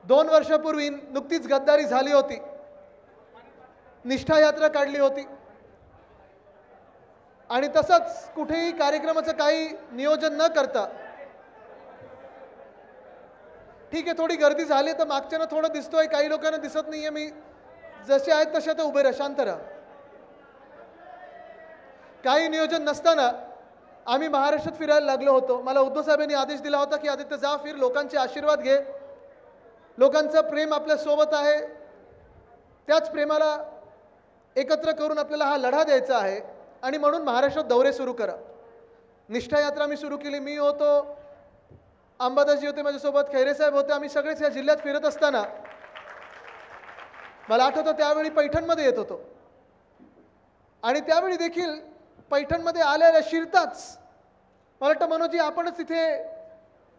2 वर्षापूर्वी नुकतीच गद्दारी झाली होती, निष्ठा यात्रा काढली होती आणि तसंच कुठेही कार्यक्रमाचं काही नियोजन न करता ठीक आहे थोडी गर्दी झाली तर मागच्यानं थोडं दिसतोय, काही लोकांना दिसत नाहीये, मी जसे आहेत तसे तर उभे राहा, शांत राहा. काही नियोजन नसताना आम्ही महाराष्ट्रात फिरायला लागलो होतो. मला उद्धव साहेबांनी आदेश दिला होता की आदित्य जा फिर, लोकांचे आशीर्वाद घे, लोकांचं प्रेम आपल्या सोबत आहे, त्याच प्रेमाला एकत्र करून आपल्याला हा लढा द्यायचा आहे आणि म्हणून महाराष्ट्रात दौरे सुरू करा. निष्ठा यात्रा मी सुरू केली. मी होतो, अंबादासजी होते माझ्यासोबत, खैरे साहेब होते. आम्ही सगळेच या जिल्ह्यात फिरत असताना मला आठवतं त्यावेळी पैठणमध्ये येत होतो आणि त्यावेळी देखील पैठणमध्ये आलेल्या शिरताच मला वाटतं मनोजी आपणच तिथे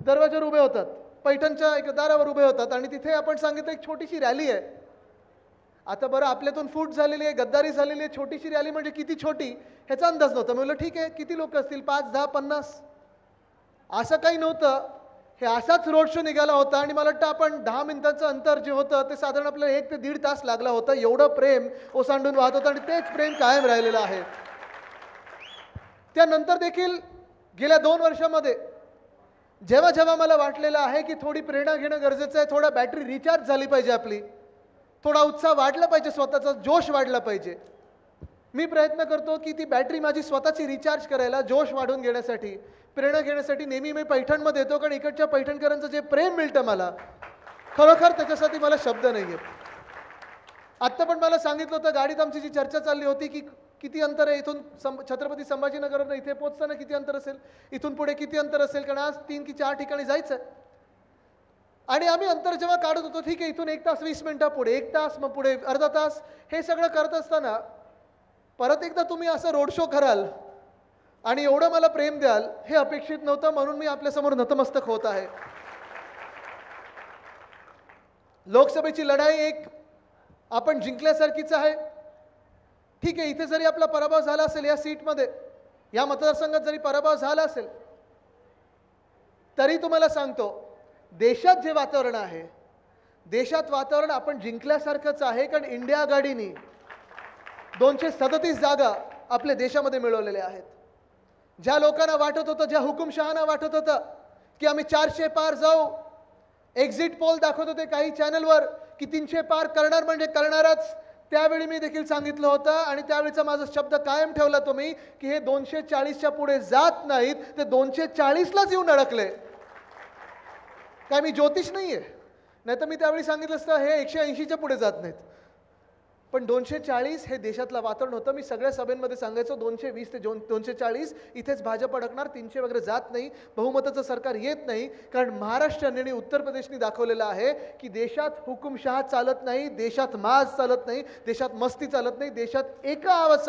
दरवाजावर उभे होतात, पैठणच्या एक दारावर उभे होतात आणि तिथे आपण सांगितलं एक छोटीशी रॅली आहे. आता बरं आपल्यातून फूट झालेली आहे, गद्दारी झालेली आहे, छोटीशी रॅली म्हणजे किती छोटी ह्याचा अंदाज नव्हता. म्हणलं ठीक आहे, किती लोक असतील, 5, 10, 50, असं काही नव्हतं. हे असाच रोड शो निघाला होता आणि मला वाटतं आपण 10 मिनिटांचं अंतर जे होतं ते साधारण आपल्याला 1 ते 1.5 तास लागला होता. एवढं प्रेम ओसांडून वाहत होतं आणि तेच प्रेम कायम राहिलेलं आहे. त्यानंतर देखील गेल्या 2 वर्षामध्ये जेव्हा जेव्हा मला वाटलेलं आहे की थोडी प्रेरणा घेणं गरजेचं आहे, थोडा बॅटरी रिचार्ज झाली पाहिजे आपली, थोडा उत्साह वाढला पाहिजे, स्वतःचा जोश वाढला पाहिजे, मी प्रयत्न करतो की ती बॅटरी माझी स्वतःची रिचार्ज करायला, जोश वाढवून घेण्यासाठी, प्रेरणा घेण्यासाठी नेहमी मी पैठणमध्ये येतो. कारण इकडच्या पैठणकरांचं जे प्रेम मिळतं मला, खरोखर त्याच्यासाठी मला शब्द नाही आहेत. आत्ता पण मला सांगितलं होतं गाडीत आमची जी चर्चा चालली होती की किती अंतर आहे इथून छत्रपती संभाजीनगरवरून इथे पोहोचताना किती अंतर असेल, इथून पुढे किती अंतर असेल, कारण आज 3 की 4 ठिकाणी जायचं आहे. आणि आम्ही अंतर जेव्हा काढत होतो, ठीक आहे इथून 1 तास 20 मिनिटं पुढे, 1 तास, मग पुढे अर्धा तास, हे सगळं करत असताना परत एकदा तुम्ही असं रोड शो कराल आणि एवढं मला प्रेम द्याल हे अपेक्षित नव्हतं. म्हणून मी आपल्यासमोर नतमस्तक होत आहे. लोकसभेची लढाई एक आपण जिंकल्यासारखीच आहे. ठीक आहे, इथे जरी आपला पराभव झाला असेल, या सीटमध्ये, या मतदारसंघात जरी पराभव झाला असेल, तरी तुम्हाला सांगतो देशात जे वातावरण आहे, देशात वातावरण आपण जिंकल्यासारखंच आहे. कारण इंडिया आघाडीने 237 जागा आपल्या देशामध्ये मिळवलेल्या आहेत. ज्या लोकांना वाटत होतं, ज्या हुकुमशहांना वाटत होतं की आम्ही 400 पार जाऊ, एक्झिट पोल दाखवत होते काही चॅनलवर की 300 पार करणार म्हणजे करणारच, त्यावेळी मी देखील सांगितलं होतं आणि त्यावेळीचा माझा शब्द कायम ठेवला तुम्ही की हे 240च्या पुढे जात नाहीत, ते 240लाच येऊन अडकले. काय मी ज्योतिष नाहीये, नाहीतर मी त्यावेळी सांगितलं असतं हे 180च्या पुढे जात नाहीत. पण 240 हे देशातलं वातावरण होतं. मी सगळ्या सभेमध्ये सांगायचो 220 ते 240 इथेच भाजप अडकणार, 300 वगैरे जात नाही, बहुमताचं सरकार येत नाही. कारण महाराष्ट्राने आणि उत्तर प्रदेशने दाखवलेलं आहे की देशात हुकुमशहा चालत नाही, देशात माज चालत नाही, देशात मस्ती चालत नाही, देशात एकच आवाज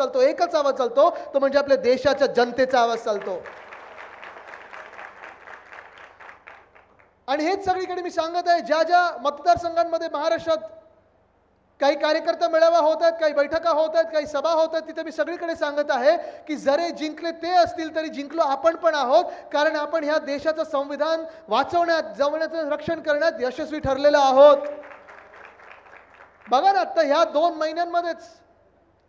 चालतो, तो म्हणजे आपल्या देशाच्या जनतेचा आवाज चालतो. आणि हेच सगळीकडे मी सांगत आहे. ज्या ज्या मतदारसंघांमध्ये महाराष्ट्रात काही कार्यकर्ता मेळावा होत आहेत, काही बैठका होत आहेत, काही सभा होत आहेत, तिथे मी सगळीकडे सांगत आहे की जरी जिंकले ते असतील तरी जिंकलो आपण पण आहोत. कारण आपण ह्या देशाचं संविधान वाचवण्यात, जवळचं रक्षण करण्यात यशस्वी ठरलेलो आहोत. बघा ना, आता ह्या 2 महिन्यांमध्येच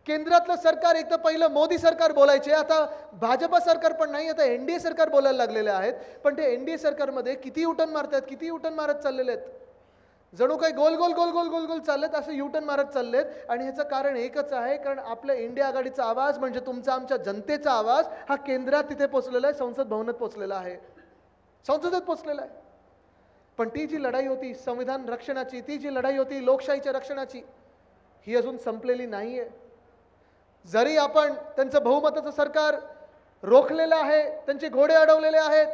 केंद्रातलं सरकार, एक तर पहिलं मोदी सरकार बोलायचे, आता भाजपा सरकार पण नाही, आता एनडीए सरकार बोलायला लागलेले आहेत. पण ते एनडीए सरकारमध्ये किती युटर्न मारतात, किती युटर्न मारत चाललेले आहेत, जणू काही गोल गोल गोल गोल गोल गोल चाललेत, असं युटर्न मारत चाललेत. आणि ह्याचं कारण एकच आहे, कारण आपल्या इंडिया आघाडीचा आवाज म्हणजे तुमचा, आमच्या जनतेचा आवाज हा केंद्रात तिथे पोचलेला आहे, संसद भवनात पोचलेला आहे, संसदेत पोचलेला आहे. पण ती जी लढाई होती संविधान रक्षणाची, ती जी लढाई होती लोकशाहीच्या रक्षणाची, ही अजून संपलेली नाहीये. जरी आपण त्यांचं बहुमताचं सरकार रोखलेलं आहे, त्यांचे घोडे अडवलेले आहेत,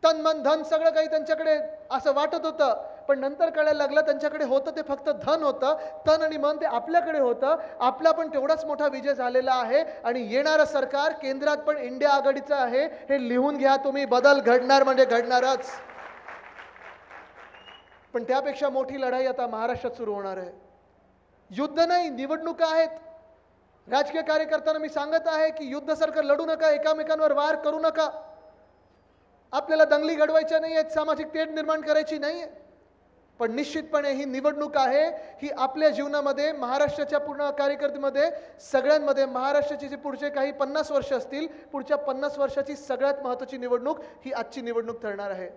तन मन धन सगळं काही त्यांच्याकडे असं वाटत होतं, पण नंतर कळायला लागलं त्यांच्याकडे होतं ते फक्त धन होतं, तन आणि मन ते आपल्याकडे होतं. आपला पण तेवढाच मोठा विजय झालेला आहे आणि येणारं सरकार केंद्रात पण इंडिया आघाडीचं आहे, हे लिहून घ्या तुम्ही. बदल घडणार म्हणजे घडणारच. पण त्यापेक्षा मोठी लढाई आता महाराष्ट्रात सुरू होणार आहे. युद्ध नाही, निवडणुका आहेत. राजकीय कार्यकर्त्यांना मी सांगत आहे की युद्धासारखं लढू नका, एकामेकांवर वार करू नका. आपल्याला दंगली घडवायच्या नाही आहेत, सामाजिक तेढ निर्माण करायची नाही आहे. पण निश्चितपणे ही निवडणूक आहे, ही आपल्या जीवनामध्ये, महाराष्ट्राच्या पूर्ण कार्यकर्त्यामध्ये, सगळ्यांमध्ये महाराष्ट्राचे जे पुढचे काही 50 वर्ष असतील, पुढच्या 50 वर्षाची सगळ्यात महत्त्वाची निवडणूक ही आजची निवडणूक ठरणार आहे.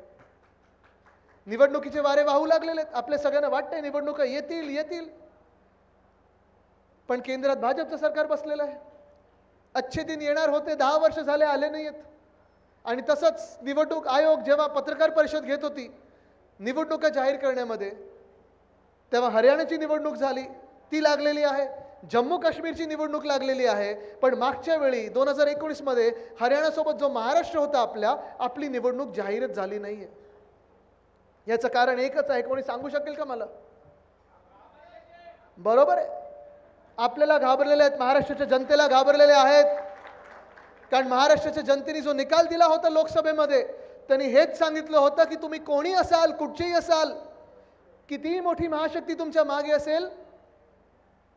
निवडणुकीचे वारे वाहू लागलेले आहेत. आपल्या सगळ्यांना वाटतंय निवडणुका येतील, पण केंद्रात भाजपचं सरकार बसलेलं आहे. अच्छे दिन येणार होते, 10 वर्ष झाले, आले नाहीत. आणि तसंच निवडणूक आयोग जेव्हा पत्रकार परिषद घेत होती निवडणुका जाहीर करण्यामध्ये, तेव्हा हरियाणाची निवडणूक झाली, ती लागलेली आहे. जम्मू काश्मीरची निवडणूक लागलेली आहे. पण मागच्या वेळी 2019 मध्ये हरियाणासोबत जो महाराष्ट्र होता आपली निवडणूक जाहीरच झाली नाहीये. याचं कारण एकच आहे. कोणी सांगू शकेल का मला? बरोबर आहे, आपल्याला घाबरलेले आहेत, महाराष्ट्राच्या जनतेला घाबरलेले आहेत. कारण महाराष्ट्राच्या जनतेने जो निकाल दिला होता लोकसभेमध्ये, त्यांनी हेच सांगितलं होतं की तुम्ही कोणी असाल, कुठचेही असाल, कितीही मोठी महाशक्ती तुमच्या मागे असेल,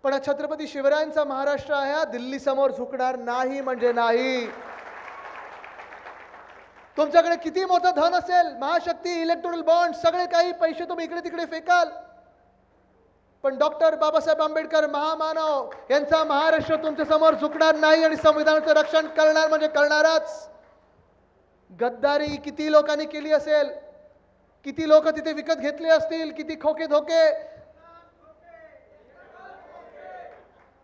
पण छत्रपती शिवरायांचा महाराष्ट्र आहे, दिल्ली समोर झुकणार नाही म्हणजे नाही. तुमच्याकडे किती मोठं धन असेल, महाशक्ती, इलेक्ट्रोनिक बॉन्ड, सगळे काही पैसे तुम्ही इकडे तिकडे फेकाल, पण डॉक्टर बाबासाहेब आंबेडकर महामानव यांचा महाराष्ट्र तुमच्या समोर झुकणार नाही आणि संविधानाचं रक्षण करणार म्हणजे करणारच. गद्दारी किती लोकांनी केली असेल, किती लोक तिथे विकत घेतले असतील, किती खोके धोके.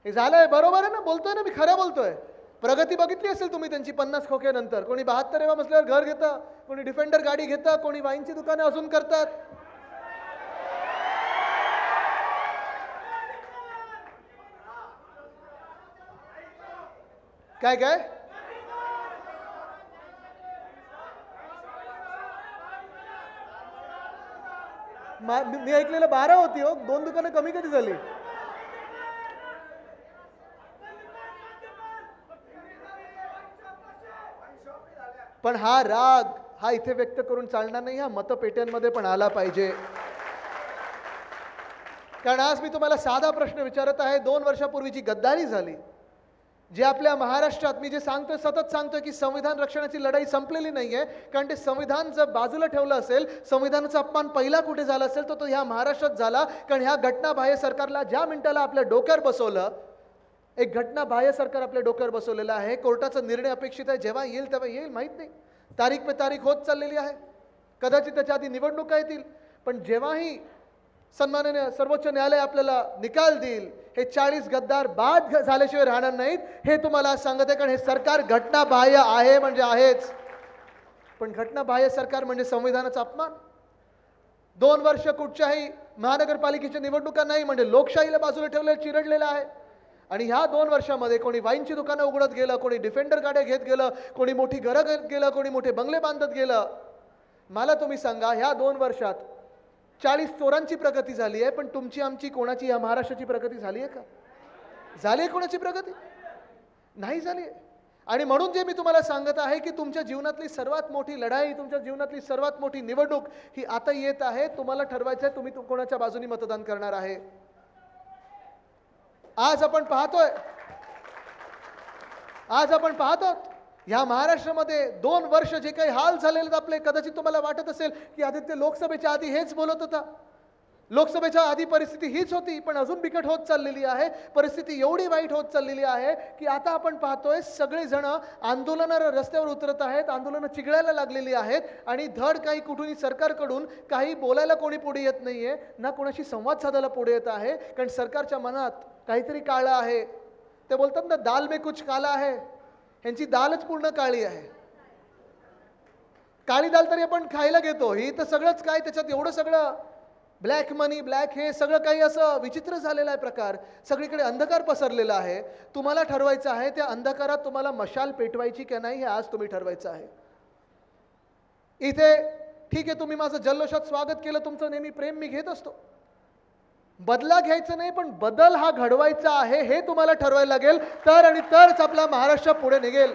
हे झालंय, बरोबर आहे ना, बोलतोय ना मी, खरं बोलतोय. प्रगती बघितली असेल तुम्ही त्यांची 50 खोके नंतर. कोणी 72 मजल्यावर घर घेतं, कोणी डिफेंडर गाडी घेतं, कोणी वाईनची दुकाने अजून करतात. काय काय मी ऐकलेलं 12 होती हो, 2 दुकानं कमी कधी झाली? पण हा राग हा इथे व्यक्त करून चालणार नाही, हा मतपेट्यांमध्ये पण आला पाहिजे. कारण आज मी तुम्हाला साधा प्रश्न विचारत आहे. 2 वर्षापूर्वी जी गद्दारी झाली, जे आपल्या महाराष्ट्रात, मी जे सांगतोय, सतत सांगतोय की संविधान रक्षणाची लढाई संपलेली नाहीये. कारण ते संविधान जर बाजूला ठेवलं असेल, संविधानाचा अपमान पहिला कुठे झाला असेल तर तो ह्या महाराष्ट्रात झाला. कारण ह्या घटनाबाह्य सरकारला ज्या मिनिटाला आपल्या डोक्यावर बसवलं, एक घटनाबाह्य सरकार आपल्या डोक्यावर बसवलेलं आहे. कोर्टाचा निर्णय अपेक्षित आहे, जेव्हा येईल तेव्हा येईल, माहित नाही, तारीख पे तारीख होत चाललेली आहे. कदाचित त्याच्या आधी निवडणुका येतील, पण जेव्हाही सन्माननीय सर्वोच्च न्यायालय आपल्याला निकाल देईल, हे 40 गद्दार बाद झाल्याशिवाय राहणार नाहीत, हे तुम्हाला सांगत आहे. कारण हे सरकार घटनाबाह्य आहे म्हणजे आहेच, पण घटनाबाह्य सरकार म्हणजे संविधानाचा अपमान. 2 वर्ष कुठच्याही महानगरपालिकेच्या निवडणुका नाही म्हणजे लोकशाहीला बाजूला ठेवलेलं, चिरडलेलं आहे. आणि ह्या 2 वर्षामध्ये कोणी वाईनची दुकानं उघडत गेलं, कोणी डिफेंडर गाड्या घेत गेलं, कोणी मोठी घरं घेत गेलं, कोणी मोठे बंगले बांधत गेलं. मला तुम्ही सांगा, ह्या 2 वर्षात 40 चोरांची प्रगती झाली आहे, पण तुमची, आमची, कोणाची, या महाराष्ट्राची प्रगती झाली आहे का? झाली आहे कोणाची प्रगती? नाही झाली आहे. आणि म्हणून जे मी तुम्हाला सांगत आहे की तुमच्या जीवनातली सर्वात मोठी लढाई, तुमच्या जीवनातली सर्वात मोठी निवडणूक ही आता येत आहे. तुम्हाला ठरवायचं आहे तुम्ही कोणाच्या बाजूने मतदान करणार आहे. आज आपण पाहतो ह्या महाराष्ट्रामध्ये 2 वर्ष जे काही हाल झालेले आपले, कदाचित तुम्हाला वाटत असेल की आदित्य लोकसभेच्या आधी हेच बोलत होता, लोकसभेच्या आधी परिस्थिती हीच होती, पण अजून बिकट होत चाललेली आहे. परिस्थिती एवढी वाईट होत चाललेली आहे की आता आपण पाहतोय सगळे जण आंदोलनाला रस्त्यावर उतरत आहेत, आंदोलनं चिघळायला लागलेली आहेत. आणि धड काही कुठूनही सरकारकडून काही बोलायला कोणी पुढे येत नाहीये, ना कोणाशी संवाद साधायला पुढे येत आहे. कारण सरकारच्या मनात काहीतरी काळं आहे. ते बोलतात ना, दाल में कुछ काला है, यांची दालच पूर्ण काळी आहे. काळी दाल तरी आपण खायला घेतो, ही तर सगळंच काय, त्याच्यात एवढं सगळं ब्लॅक मनी, ब्लॅक हे सगळं काही असं विचित्र झालेलं आहे प्रकार. सगळीकडे अंधकार पसरलेला आहे. तुम्हाला ठरवायचं आहे त्या अंधकारात तुम्हाला मशाल पेटवायची की नाही, हे आज तुम्ही ठरवायचं आहे. इथे ठीक आहे, तुम्ही माझं जल्लोषात स्वागत केलं, तुमचं नेहमी प्रेम मी घेत असतो. बदला घ्यायचं नाही, पण बदल हा घडवायचा आहे हे तुम्हाला ठरवायला लागेल. तर आणि तरच आपला महाराष्ट्र पुढे निघेल.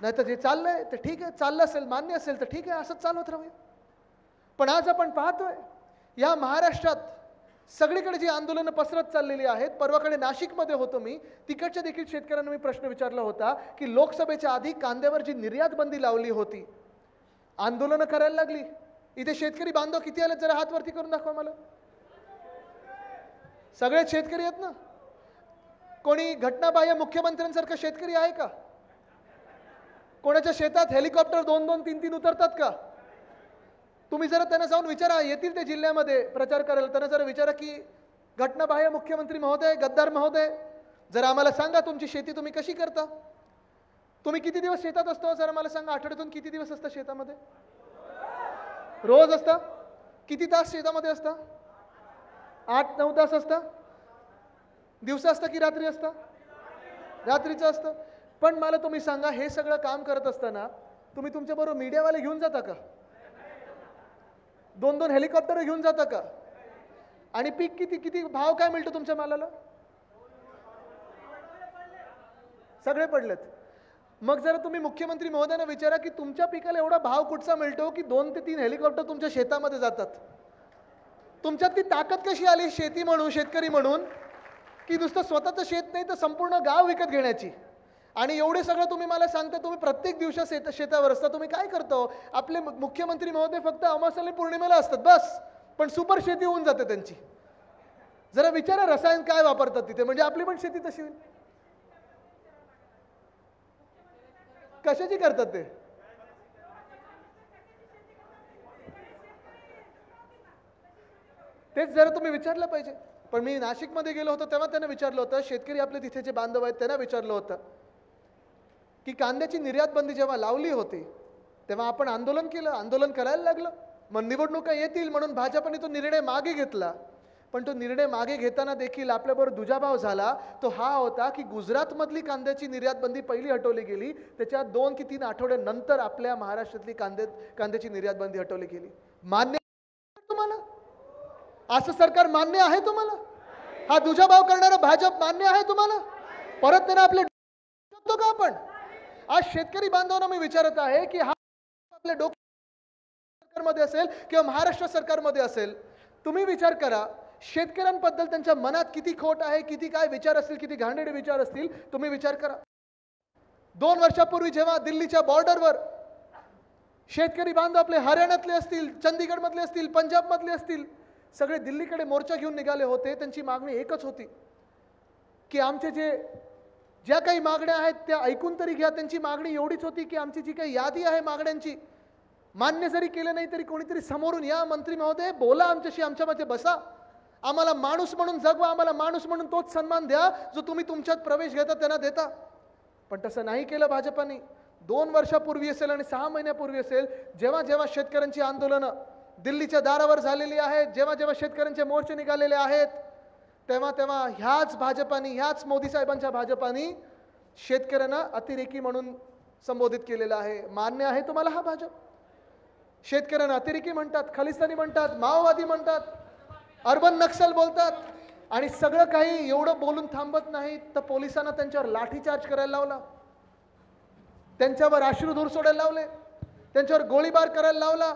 नाही तर जे चाललंय ते ठीक आहे, चाललं असेल, मान्य असेल तर ठीक आहे, असंच चालवत राहूया. पण आज आपण पाहतोय या महाराष्ट्रात सगळीकडे जी आंदोलनं पसरत चाललेली आहेत. परवाकडे नाशिकमध्ये होतो मी, तिकडच्या देखील शेतकऱ्यांना मी प्रश्न विचारला होता की लोकसभेच्या आधी कांद्यावर जी निर्यात बंदी लावली होती, आंदोलनं करायला लागली, इथे शेतकरी बांधव किती आले जरा हात वरती करून दाखवा मला. सगळे शेतकरी आहेत ना? कोणी घटनाबाह्य मुख्यमंत्र्यांसारखं शेतकरी आहे का? कोणाच्या शेतात हेलिकॉप्टर 2-2, 3-3 उतरतात का? तुम्ही जरा त्यांना जाऊन विचारा, येतील ते जिल्ह्यामध्ये प्रचार करायला, त्यांना जरा विचारा की घटनाबाह्य मुख्यमंत्री महोदय, गद्दार महोदय, जरा आम्हाला सांगा तुमची शेती तुम्ही कशी करता? तुम्ही किती दिवस शेतात असतो जरा मला सांगा. आठवड्यातून किती दिवस असता शेतामध्ये? रोज असता? किती तास शेतामध्ये असता? 8-9 तास असता? दिवसा असता की रात्री असता? रात्रीचं असतं. पण मला तुम्ही सांगा, हे सगळं काम करत असताना तुम्ही तुमच्याबरोबर मीडियावाले घेऊन जाता का? 2-2 हेलिकॉप्टर घेऊन जाता का? आणि पीक किती किती भाव काय मिळतो तुमच्या मालाला? सगळे पडलेत. मग जरा तुम्ही मुख्यमंत्री महोदयांना विचारा की तुमच्या पिकाला एवढा भाव कुठचा मिळतो की 2 ते 3 हेलिकॉप्टर तुमच्या शेतामध्ये जातात. तुमच्यात ती ताकद कशी आली शेती म्हणून, शेतकरी म्हणून, की नुसतं स्वतःचं शेत नाही तर संपूर्ण गाव विकत घेण्याची? आणि एवढे सगळं तुम्ही मला सांगता, तुम्ही प्रत्येक दिवशी शेतावर असता. तुम्ही काय करतो? आपले मुख्यमंत्री महोदय फक्त अमावास्या आणि पौर्णिमेला असतात बस, पण सुपर शेती होऊन जाते त्यांची. जरा विचारा रसायन काय वापरतात तिथे, म्हणजे आपली पण शेती तशी होईल. कशाची करतात ते? तेच जरा तुम्ही विचारलं पाहिजे. पण मी नाशिकमध्ये गेलो होतो तेव्हा त्यांना विचारलं होतं, शेतकरी आपले तिथे जे बांधव आहेत त्यांना विचारलं होतं की कांद्याची निर्यात बंदी जेव्हा लावली होती तेव्हा आपण आंदोलन केलं, आंदोलन करायला लागलं. मग निवडणुका येतील म्हणून भाजपने तो निर्णय मागे घेतला. पण तो निर्णय मागे घेताना देखील आपल्याबरोबर दुजाभाव झाला. तो हा होता की गुजरातमधली कांद्याची निर्यात बंदी पहिली हटवली गेली, त्याच्या 2 की 3 आठवड्यानंतर आपल्या महाराष्ट्रातली कांद्याची निर्यात बंदी हटवली गेली. मान्य तुम्हाला? असं सरकार मान्य आहे तुम्हाला? हा दुजाभाव करणारा भाजप मान्य आहे तुम्हाला? परत त्यांना आपले शकतो का आपण? आज शेतकरी बांधवांना मी विचारत आहे की हा आपल्या सरकारमध्ये असेल किंवा महाराष्ट्र सरकारमध्ये असेल, तुम्ही विचार करा शेतकऱ्यांबद्दल त्यांच्या मनात किती खोट आहे, किती काय विचार असतील, किती घाणेरडे विचार असतील, तुम्ही विचार करा. 2 वर्षापूर्वी जेव्हा दिल्लीच्या बॉर्डरवर शेतकरी बांधव आपले हरियाणातले असतील, चंदीगडमधले असतील, पंजाबमधले असतील, सगळे दिल्लीकडे मोर्चा घेऊन निघाले होते. त्यांची मागणी एकच होती की आमचे ज्या काही मागण्या आहेत त्या ऐकून तरी घ्या. त्यांची मागणी एवढीच होती की आमची जी काही यादी आहे मागण्यांची, मान्य जरी केलं नाही तरी कोणीतरी समोरून या, मंत्री महोदय बोला आमच्याशी, आमच्यामध्ये बसा, आम्हाला माणूस म्हणून जगवा, आम्हाला माणूस म्हणून तोच सन्मान द्या जो तुम्ही तुमच्यात प्रवेश घेता त्यांना देता. पण तसं नाही केलं भाजपाने. 2 वर्षापूर्वी असेल आणि 6 महिन्यापूर्वी असेल, जेव्हा जेव्हा शेतकऱ्यांची आंदोलनं दिल्लीच्या दारावर झालेली आहेत, जेव्हा जेव्हा शेतकऱ्यांचे मोर्चे निघालेले आहेत, तेव्हा तेव्हा ह्याच भाजपानी, ह्याच मोदी साहेबांच्या भाजपानी शेतकऱ्यांना अतिरेकी म्हणून संबोधित केलेलं आहे. मान्य आहे तुम्हाला हा भाजप? शेतकऱ्यांना अतिरेकी म्हणतात, खलिस्तानी म्हणतात, माओवादी म्हणतात, अर्बन नक्सल बोलतात. आणि सगळं काही एवढं बोलून थांबत नाही तर पोलिसांना त्यांच्यावर लाठीचार्ज करायला लावला, त्यांच्यावर अश्रुधूर सोडायला लावले, त्यांच्यावर गोळीबार करायला लावला.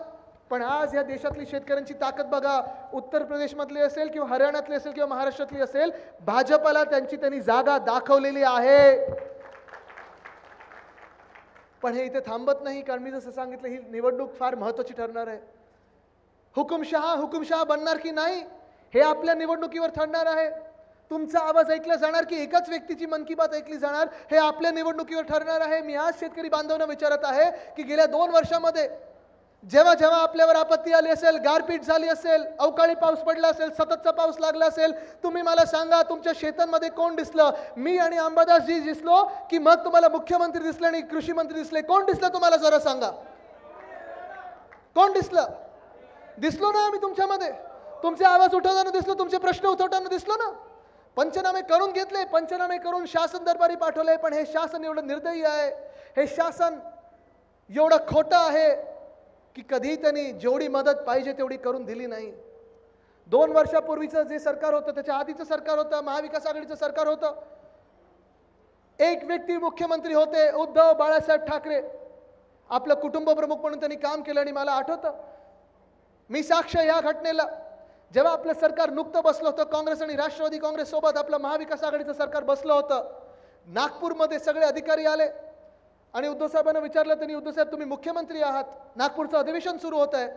पण आज या देशातली शेतकऱ्यांची ताकद बघा. उत्तर प्रदेशमधली असेल किंवा हरियाणातली असेल किंवा महाराष्ट्रातली असेल, भाजपला त्यांनी जागा दाखवलेली आहे. पण हे इथे थांबत नाही, कारण मी जसं सांगितलं ही निवडणूक फार महत्त्वाची ठरणार आहे. हुकुमशहा बनणार की नाही हे आपल्या निवडणुकीवर ठरणार आहे. तुमचा आवाज ऐकला जाणार की एकाच व्यक्तीची मन की बात ऐकली जाणार हे आपल्या निवडणुकीवर ठरणार आहे. मी आज शेतकरी बांधवांना विचारत आहे की गेल्या 2 वर्षामध्ये जेव्हा जेव्हा आपल्यावर आपत्ती आली असेल, गारपीट झाली असेल, अवकाळी पाऊस पडला असेल, सततचा पाऊस लागला असेल, तुम्ही मला सांगा तुमच्या शेतांमध्ये कोण दिसलं? मी आणि अंबादासजी दिसलो की मग तुम्हाला मुख्यमंत्री दिसले आणि कृषी मंत्री दिसले? कोण दिसलं तुम्हाला जरा सांगा? कोण दिसलं? दिसलो ना आम्ही तुमच्यामध्ये? तुमचे आवाज उठवताना दिसलो, तुमचे प्रश्न उठवताना दिसलो ना? पंचनामे करून घेतले, पंचनामे करून शासन दरबारी पाठवले. पण हे शासन एवढं निर्दयी आहे, हे शासन एवढं खोटं आहे की कधी त्यांनी जेवढी मदत पाहिजे तेवढी करून दिली नाही. 2 वर्षापूर्वीचं जे सरकार होतं, त्याच्या आधीचं सरकार होतं, महाविकास आघाडीचं सरकार होतं, एक व्यक्ती मुख्यमंत्री होते, उद्धव बाळासाहेब ठाकरे. आपलं कुटुंब प्रमुख म्हणून त्यांनी काम केलं. आणि मला आठवतं, मी साक्ष या घटनेला, जेव्हा आपलं सरकार नुकतं बसलं होतं, काँग्रेस आणि राष्ट्रवादी काँग्रेस सोबत आपलं महाविकास आघाडीचं सरकार बसलं होतं, नागपूरमध्ये सगळे अधिकारी आले आणि उद्धव साहेबांना विचारलं त्यांनी, उद्धव साहेब तुम्ही मुख्यमंत्री आहात, नागपूरचं अधिवेशन सुरू होत आहे,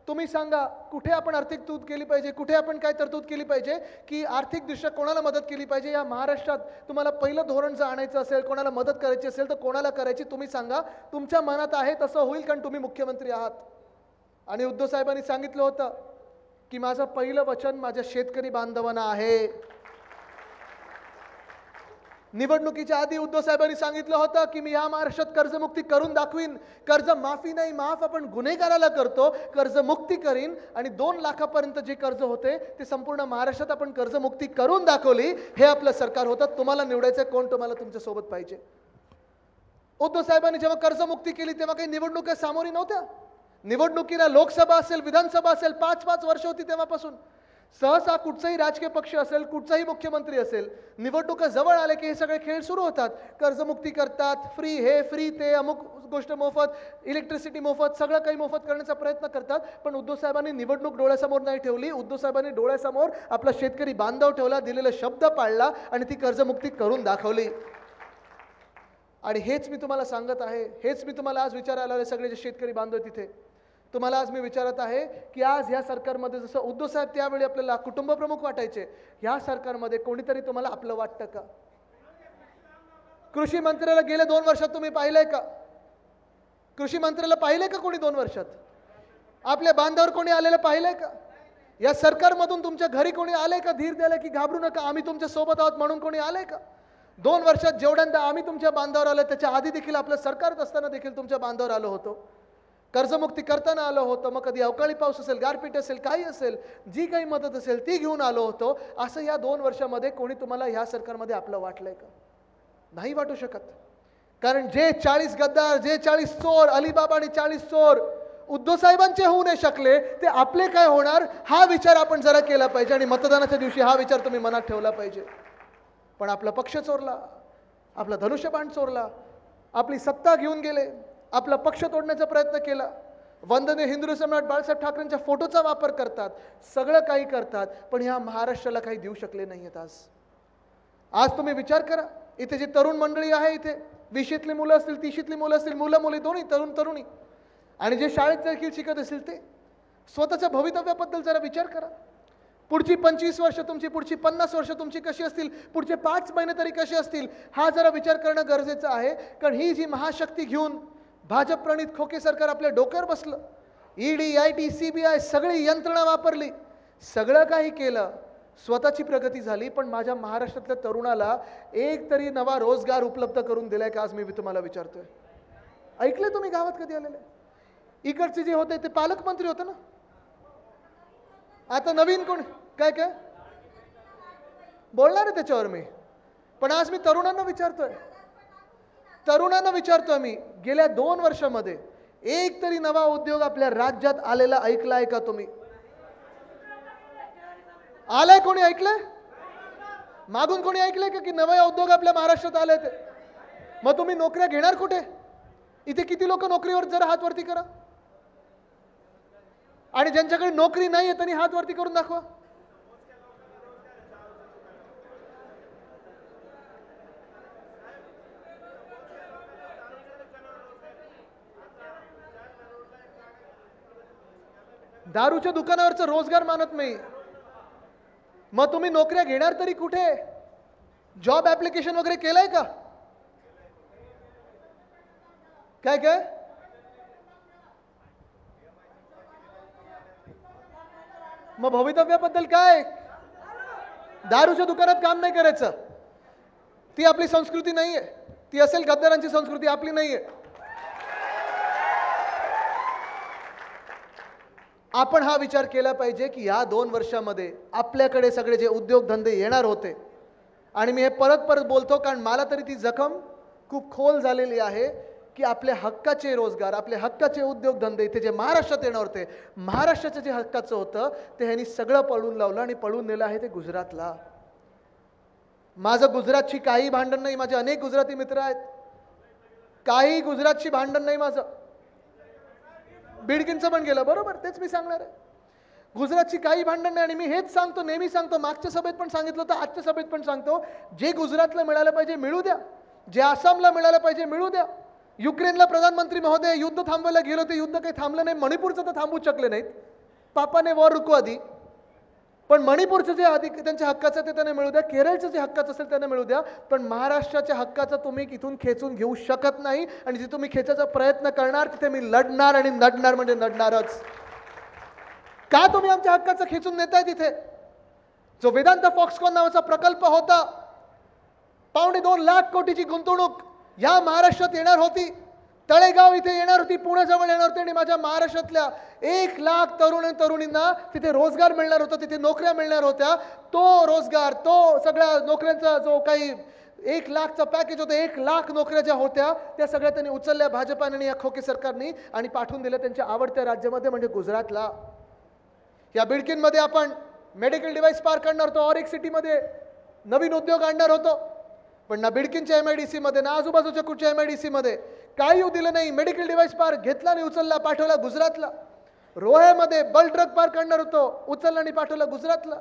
तुम्ही सांगा कुठे आपण आर्थिक तरतूद केली पाहिजे, कुठे आपण काय तरतूद केली पाहिजे की आर्थिकदृष्ट्या कोणाला मदत केली पाहिजे. या महाराष्ट्रात तुम्हाला पहिलं धोरण जर आणायचं असेल, कोणाला मदत करायची असेल तर कोणाला करायची तुम्ही सांगा. तुमच्या मनात आहे तसं होईल, कारण तुम्ही मुख्यमंत्री आहात. आणि उद्धव साहेबांनी सांगितलं होतं की माझं पहिलं वचन माझ्या शेतकरी बांधवांना आहे. निवडणुकीच्या आधी उद्धव साहेबांनी सांगितलं होतं की मी या महाराष्ट्रात कर्जमुक्ती करून दाखवीन. कर्ज माफी नाही, माफ आपण गुन्हेगाराला करतो, कर्जमुक्ती करीन. आणि 2 लाखापर्यंत जे कर्ज होते ते संपूर्ण महाराष्ट्रात आपण कर्जमुक्ती करून दाखवली. हे आपलं सरकार होतं. तुम्हाला निवडायचं कोण तुम्हाला तुमच्या सोबत पाहिजे. उद्धव साहेबांनी जेव्हा कर्जमुक्ती केली तेव्हा काही निवडणुका सामोरी नव्हत्या. निवडणुकीला लोकसभा असेल, विधानसभा असेल, 5-5 वर्ष होती तेव्हापासून. सहसा कुठचाही राजकीय पक्ष असेल, कुठचाही मुख्यमंत्री असेल, निवडणुका जवळ आले की हे सगळे खेळ सुरू होतात. कर्जमुक्ती करतात, फ्री हे फ्री ते, अमुक गोष्ट मोफत, इलेक्ट्रिसिटी मोफत, सगळं काही मोफत करण्याचा प्रयत्न करतात. पण उद्धव साहेबांनी निवडणूक डोळ्यासमोर नाही ठेवली. उद्धव साहेबांनी डोळ्यासमोर आपला शेतकरी बांधव ठेवला, दिलेला शब्द पाळला आणि ती कर्जमुक्ती करून दाखवली. आणि हेच मी तुम्हाला सांगत आहे, हेच मी तुम्हाला आज विचारायला आले सगळे जे शेतकरी बांधव तिथे. तुम्हाला आज मी विचारत आहे की आज ह्या सरकारमध्ये जसं उद्धव साहेब त्यावेळी आपल्याला कुटुंब प्रमुख वाटायचे, ह्या सरकारमध्ये कोणीतरी तुम्हाला आपलं वाटतं का? कृषी मंत्र्याला गेल्या 2 वर्षात तुम्ही पाहिलंय का? कृषी मंत्र्याला पाहिलंय का कोणी 2 वर्षात? आपल्या बांधावर कोणी आलेलं पाहिलंय का? या सरकारमधून तुमच्या घरी कोणी आलंय का धीर द्यायला की घाबरू नका आम्ही तुमच्या सोबत आहोत म्हणून कोणी आलंय का? 2 वर्षात जेवढ्यांदा आम्ही तुमच्या बांधावर आलो त्याच्या आधी देखील आपलं सरकारच असताना देखील तुमच्या बांधावर आलो होतो. कर्जमुक्ती करताना आलो होतो. मग कधी अवकाळी पाऊस असेल, गारपीट असेल, काही असेल, जी काही मदत असेल ती घेऊन आलो होतो. असं या 2 वर्षामध्ये कोणी तुम्हाला ह्या सरकारमध्ये आपलं वाटलंय का? नाही वाटू शकत. कारण जे 40 गद्दार, जे 40 चोर, अलिबाबा आणि 40 चोर उद्धव साहेबांचे होऊ नाही शकले, ते आपले काय होणार हा विचार आपण जरा केला पाहिजे. आणि मतदानाच्या दिवशी हा विचार तुम्ही मनात ठेवला पाहिजे. पण आपला पक्ष चोरला, आपला धनुष्यबाण चोरला, आपली सत्ता घेऊन गेले, आपला पक्ष तोडण्याचा प्रयत्न केला. वंदनीय हिंदू सम्राट बाळासाहेब ठाकरेंच्या फोटोचा वापर करतात, सगळं काही करतात, पण ह्या महाराष्ट्राला काही देऊ शकले नाहीत. आज तुम्ही विचार करा, इथे जी तरुण मंडळी आहे, इथे 20शीतली मुलं असतील, 30शीतली मुलं असतील, मुलं मुली दोन्ही, तरुण तरुणी, आणि जे शाळेत देखील शिकत असतील, ते स्वतःच्या भवितव्याबद्दल जरा विचार करा. पुढची 25 वर्ष तुमची, पुढची 50 वर्ष तुमची कशी असतील, पुढचे 5 महिने तरी कसे असतील, हा जरा विचार करणं गरजेचं आहे. कारण ही जी महाशक्ती घेऊन भाजप प्रणित खोके सरकार आपल्या डोक्यावर बसलं. ईडी, IT, CBI सगळी यंत्रणा वापरली, सगळं काही केलं, स्वतःची प्रगती झाली. पण माझ्या महाराष्ट्रातल्या तरुणाला एक तरी नवा रोजगार उपलब्ध करून दिलाय का आज मी तुम्हाला विचारतोय? ऐकले तुम्ही गावात कधी आलेले? इकडचे जे होते ते पालकमंत्री होते ना, आता नवीन कोण काय काय बोलणार आहे त्याच्यावर मी. पण आज मी तरुणांना विचारतोय मी, गेल्या 2 वर्षामध्ये एक तरी नवा उद्योग आपल्या राज्यात आलेला ऐकलाय का तुम्ही? आलाय कोणी? ऐकलंय? मागून कोणी ऐकलंय का की नवा उद्योग आपल्या महाराष्ट्रात आले? ते मग तुम्ही नोकऱ्या घेणार कुठे? इथे किती लोक नोकरीवर जरा हात वरती करा. आणि ज्यांच्याकडे नोकरी नाहीये त्यांनी हात वरती करून दाखवा. दारूच्या दुकानावरचा रोजगार मानत नाही, मग तुम्ही नोकऱ्या घेणार तरी कुठे? जॉब ऍप्लिकेशन वगैरे केलंय का? काय काय मग भवितव्याबद्दल काय? दारूच्या दुकानात काम नाही करायचं, ती आपली संस्कृती नाहीये. ती असेल गद्दारांची संस्कृती, आपली नाहीये. आपण हा विचार केला पाहिजे की या 2 वर्षामध्ये आपल्याकडे सगळे जे उद्योगधंदे येणार होते, आणि मी हे परत परत बोलतो कारण मला तरी ती जखम खूप खोल झालेली आहे की आपल्या हक्काचे रोजगार, आपल्या हक्काचे उद्योगधंदे इथे जे महाराष्ट्रात येणार होते, महाराष्ट्राचं जे हक्काचं होतं ते ह्यांनी सगळं पळून लावलं आणि पळून नेलं आहे ते गुजरातला. माझं गुजरातची काही भांडण नाही, माझे अनेक गुजराती मित्र आहेत, काही गुजरातची भांडण नाही माझं. बिडकींचं पण गेलं, बरोबर, तेच मी सांगणार आहे. गुजरातची काही भांडण नाही. आणि मी हेच सांगतो, नेहमी सांगतो, मागच्या सभेत पण सांगितलं होतं, आजच्या सभेत पण सांगतो, जे गुजरातला मिळालं पाहिजे मिळू द्या, जे आसामला मिळालं पाहिजे मिळू द्या. युक्रेनला प्रधानमंत्री महोदय युद्ध थांबवायला गेलो, ते युद्ध काही थांबलं नाही, मणिपूरचं तर थांबवू शकले नाहीत. पापाने वॉर रुकवा दी, पण मणिपूरचं जे त्यांच्या हक्काचं ते त्यांना मिळू द्या, केरळचं जे हक्काचं असेल त्यांना मिळू द्या, पण महाराष्ट्राच्या हक्काचं तुम्ही इथून खेचून घेऊ शकत नाही. आणि जे तुम्ही खेचायचा प्रयत्न करणार तिथे मी लढणार आणि लढणार म्हणजे लढणारच. का तुम्ही आमच्या हक्काचं खेचून नेताय? तिथे जो वेदांत फॉक्सकॉन नावाचा प्रकल्प होता, 2.25 लाख कोटीची गुंतवणूक या महाराष्ट्रात येणार होती, तळेगाव इथे येणार होती, पुण्याजवळ येणार होती, आणि माझ्या महाराष्ट्रातल्या 1 लाख तरुण आणि तरुणींना तिथे रोजगार मिळणार होता, तिथे नोकऱ्या मिळणार होत्या. तो रोजगार, तो सगळ्या नोकऱ्यांचा जो काही 1 लाखचा पॅकेज होतं, 1 लाख नोकऱ्या ज्या होत्या त्या सगळ्या त्यांनी उचलल्या भाजपाने, या खोके सरकारने, आणि पाठवून दिल्या त्यांच्या आवडत्या राज्यामध्ये म्हणजे गुजरातला. या बिडकीनमध्ये आपण मेडिकल डिव्हाइस पार्क आणणार होतो, ऑरिक सिटीमध्ये नवीन उद्योग आणणार होतो, पण ना बिडकीनच्या MIDC मध्ये ना आजूबाजूच्या कुठच्या MIDC मध्ये काही येऊ दिलं नाही. मेडिकल डिव्हाइस पार्क घेतला आणि उचलला, पाठवला गुजरातला. रोह्यामध्ये बल्क ड्रग पार्क आणणार होतो, उचलला आणि पाठवला गुजरातला.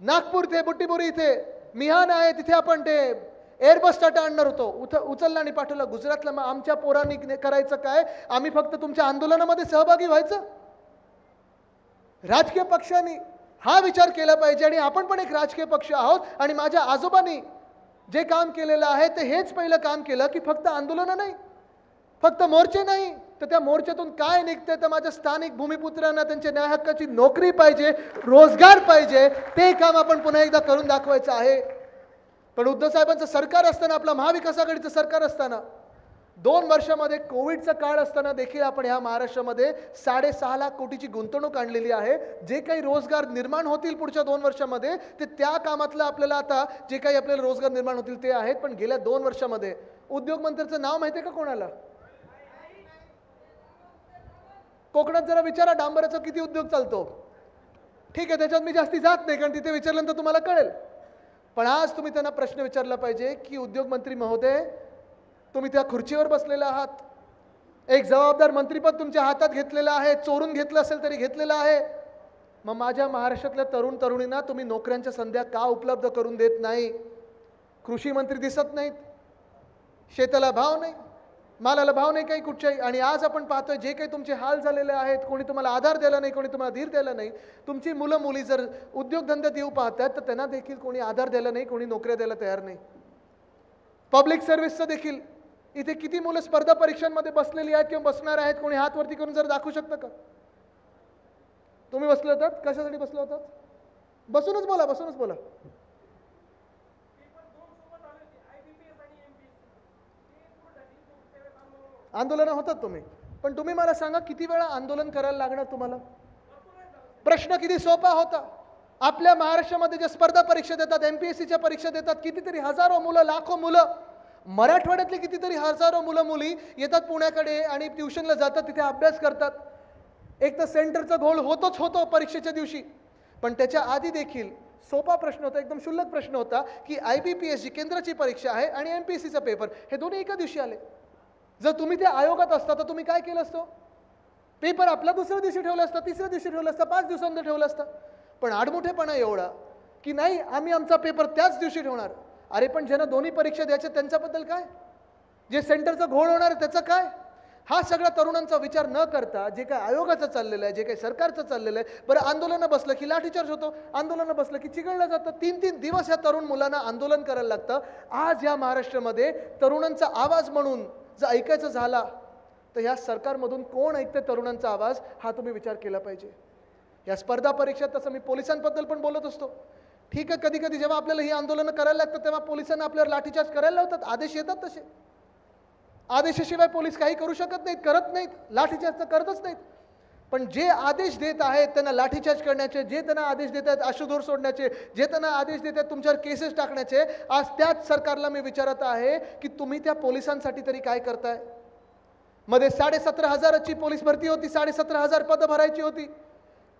नागपूर इथे, बुट्टीबोरी इथे मिहान आहे, तिथे आपण ते एअरबस टाटा आणणार होतो, उचलला आणि पाठवला गुजरातला. मग आमच्या पोरांनी करायचं काय? आम्ही फक्त तुमच्या आंदोलनामध्ये सहभागी व्हायचं? राजकीय पक्षांनी हा विचार केला पाहिजे. आणि आपण पण एक राजकीय पक्ष आहोत, आणि माझ्या आजोबांनी जे काम केलेलं आहे ते हेच पहिलं काम केलं की फक्त आंदोलन नाही, फक्त मोर्चे नाही, तर त्या मोर्चातून काय निघते तर माझ्या स्थानिक भूमिपुत्रांना त्यांच्या न्याय हक्काची नोकरी पाहिजे, रोजगार पाहिजे. ते काम आपण पुन्हा एकदा करून दाखवायचं आहे. पण उद्धव साहेबांचं सरकार असताना, आपलं महाविकास आघाडीचं सरकार असताना, 2 वर्षामध्ये कोविडचा काळ असताना देखील आपण ह्या महाराष्ट्रामध्ये 6.5 लाख कोटीची गुंतवणूक आणलेली आहे. जे काही रोजगार निर्माण होतील पुढच्या 2 वर्षामध्ये ते त्या कामातलं आपल्याला आता जे काही आपल्याला रोजगार निर्माण होतील ते आहेत. पण गेल्या 2 वर्षामध्ये उद्योग मंत्र्याचं नाव माहिती आहे का कोणाला? कोकणात जरा विचारा डांबराचा किती उद्योग चालतो. ठीक आहे, त्याच्यात मी जास्ती जात नाही, कारण तिथे विचारल्यानंतर तुम्हाला कळेल. पण आज तुम्ही त्यांना प्रश्न विचारला पाहिजे की उद्योग मंत्री महोदय, तुम्ही त्या खुर्चीवर बसलेला आहात, एक जबाबदार मंत्रीपद तुमच्या हातात घेतलेलं आहे, चोरून घेतलं असेल तरी घेतलेलं आहे. मग माझ्या महाराष्ट्रातल्या तरुण तरुणींना तुम्ही नोकऱ्यांच्या संध्या का उपलब्ध करून देत नाही? कृषी मंत्री दिसत नाहीत, शेताला भाव नाही, मालाला भाव नाही काही कुठच्याही. आणि आज आपण पाहतोय जे काही तुमचे हाल झालेले आहेत, कोणी तुम्हाला आधार द्यायला नाही, कोणी तुम्हाला धीर द्यायला नाही. तुमची मुलं मुली जर उद्योगधंद्यात येऊ पाहतात तर त्यांना देखील कोणी आधार द्यायला नाही, कोणी नोकऱ्या द्यायला तयार नाही. पब्लिक सर्व्हिसचं देखील इथे किती मुलं स्पर्धा परीक्षांमध्ये बसलेली आहेत किंवा बसणार आहेत? कोणी हात वरती करून जर दाखवू शकतं का? तुम्ही बसले होतात, कशासाठी बसले होतात? बसूनच बोला, बसूनच बोला. आंदोलन होतात तुम्ही, पण तुम्ही मला सांगा किती वेळा आंदोलन करायला लागणार तुम्हाला? प्रश्न किती सोपा होता. आपल्या महाराष्ट्रामध्ये जे स्पर्धा परीक्षा देतात, MPSCच्या परीक्षा देतात, कितीतरी हजारो मुलं, लाखो मुलं, मराठवाड्यातले कितीतरी हजारो मुलं मुली येतात पुण्याकडे आणि ट्युशनला जातात, तिथे अभ्यास करतात. एक तर सेंटरचा घोळ होतोच होतो परीक्षेच्या दिवशी, पण त्याच्या आधी देखील सोपा प्रश्न होता, एकदम क्षुल्लक प्रश्न होता की IBPS जी केंद्राची परीक्षा आहे आणि MPSCचा पेपर हे दोन्ही एका दिवशी आले. जर तुम्ही त्या आयोगात असता तर तुम्ही काय केलं असतं? पेपर आपला दुसऱ्या दिवशी ठेवला असता, तिसऱ्या दिवशी ठेवला असता, 5 दिवसांनी ठेवला असता. पण आडमुठेपणा एवढा की नाही, आम्ही आमचा पेपर त्याच दिवशी ठेवणार. अरे पण ज्यांना दोन्ही परीक्षा द्यायच्या त्यांच्याबद्दल काय? जे सेंटरचा घोळ होणार त्याचं काय? हा सगळ्या तरुणांचा विचार न करता जे काही आयोगाचं चाललेलं आहे, जे काही सरकारचं चाललेलं आहे, बरं आंदोलनं बसलं की लाठीचार्ज होतो, आंदोलनं बसलं की चिघळलं जातं. 3-3 दिवस ह्या तरुण मुलांना आंदोलन करायला लागतं. आज या महाराष्ट्रामध्ये तरुणांचा आवाज म्हणून जर ऐकायचं झाला तर ह्या सरकारमधून कोण ऐकते तरुणांचा आवाज? हा तुम्ही विचार केला पाहिजे. या स्पर्धा परीक्षेत तसं मी पोलिसांबद्दल पण बोलत असतो. ठीक आहे, कधी कधी जेव्हा आपल्याला ही आंदोलनं करायला लागतात तेव्हा पोलिसांना आपल्यावर लाठीचार्ज करायला लावतात, आदेश येतात तसे. आदेशाशिवाय पोलीस काही करू शकत नाहीत, करत नाहीत, लाठीचार्ज तर करतच नाहीत. पण जे आदेश देत आहेत त्यांना लाठीचार्ज करण्याचे, जे त्यांना आदेश देत आहेत आशुधूर सोडण्याचे, जे त्यांना आदेश देत आहेत तुमच्यावर केसेस टाकण्याचे, आज त्याच सरकारला मी विचारत आहे की तुम्ही त्या पोलिसांसाठी तरी काय करताय? मध्ये 17,500ची पोलीस भरती होती, 17,500 पदं भरायची होती.